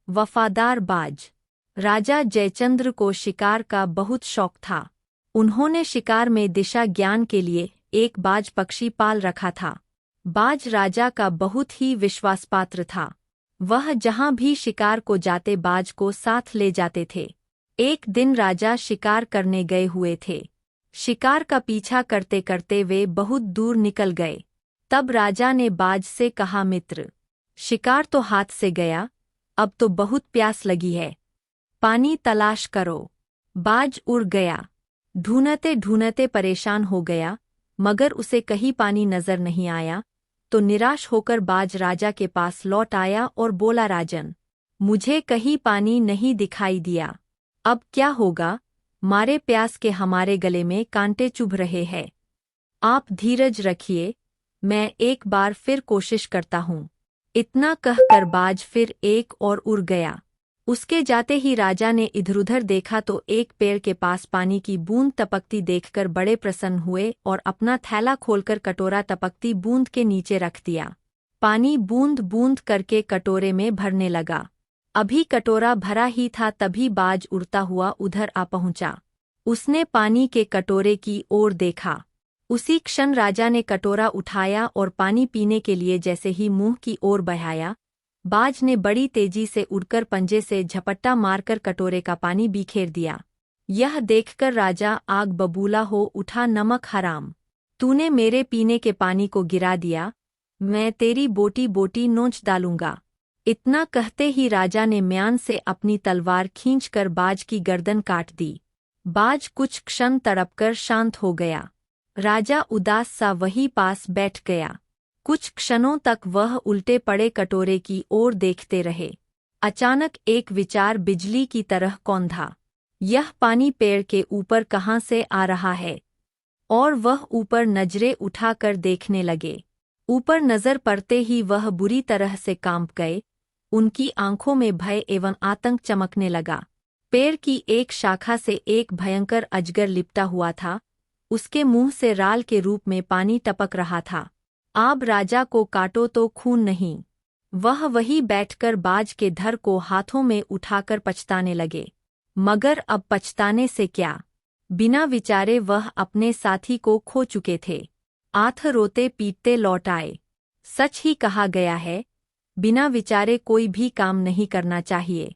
वफादार बाज। राजा जयचंद्र को शिकार का बहुत शौक था। उन्होंने शिकार में दिशा ज्ञान के लिए एक बाज पक्षी पाल रखा था। बाज राजा का बहुत ही विश्वासपात्र था। वह जहां भी शिकार को जाते बाज को साथ ले जाते थे। एक दिन राजा शिकार करने गए हुए थे। शिकार का पीछा करते करते वे बहुत दूर निकल गए। तब राजा ने बाज से कहा, मित्र, शिकार तो हाथ से गया, अब तो बहुत प्यास लगी है, पानी तलाश करो। बाज उड़ गया, ढूंढते ढूंढते परेशान हो गया, मगर उसे कहीं पानी नजर नहीं आया। तो निराश होकर बाज राजा के पास लौट आया और बोला, राजन, मुझे कहीं पानी नहीं दिखाई दिया, अब क्या होगा? मारे प्यास के हमारे गले में कांटे चुभ रहे हैं। आप धीरज रखिए, मैं एक बार फिर कोशिश करता हूँ। इतना कहकर बाज फिर एक और उड़ गया। उसके जाते ही राजा ने इधर-उधर देखा तो एक पेड़ के पास पानी की बूंद टपकती देखकर बड़े प्रसन्न हुए और अपना थैला खोलकर कटोरा टपकती बूंद के नीचे रख दिया। पानी बूंद बूंद करके कटोरे में भरने लगा। अभी कटोरा भरा ही था तभी बाज उड़ता हुआ उधर आ पहुंचा। उसने पानी के कटोरे की ओर देखा। उसी क्षण राजा ने कटोरा उठाया और पानी पीने के लिए जैसे ही मुंह की ओर बढ़ाया, बाज ने बड़ी तेजी से उड़कर पंजे से झपट्टा मारकर कटोरे का पानी बिखेर दिया। यह देखकर राजा आग बबूला हो उठा, नमक हराम, तूने मेरे पीने के पानी को गिरा दिया, मैं तेरी बोटी बोटी नोच डालूंगा। इतना कहते ही राजा ने म्यान से अपनी तलवार खींचकर बाज की गर्दन काट दी। बाज कुछ क्षण तड़पकर शांत हो गया। राजा उदास सा वहीं पास बैठ गया। कुछ क्षणों तक वह उल्टे पड़े कटोरे की ओर देखते रहे। अचानक एक विचार बिजली की तरह कौंधा, यह पानी पेड़ के ऊपर कहाँ से आ रहा है? और वह ऊपर नजरें उठाकर देखने लगे। ऊपर नजर पड़ते ही वह बुरी तरह से कांप गए। उनकी आंखों में भय एवं आतंक चमकने लगा। पेड़ की एक शाखा से एक भयंकर अजगर लिपटा हुआ था। उसके मुंह से राल के रूप में पानी टपक रहा था। आप राजा को काटो तो खून नहीं। वह वहीं बैठकर बाज के धर को हाथों में उठाकर पछताने लगे। मगर अब पछताने से क्या? बिना विचारे वह अपने साथी को खो चुके थे। आथ रोते पीटते लौट आए। सच ही कहा गया है, बिना विचारे कोई भी काम नहीं करना चाहिए।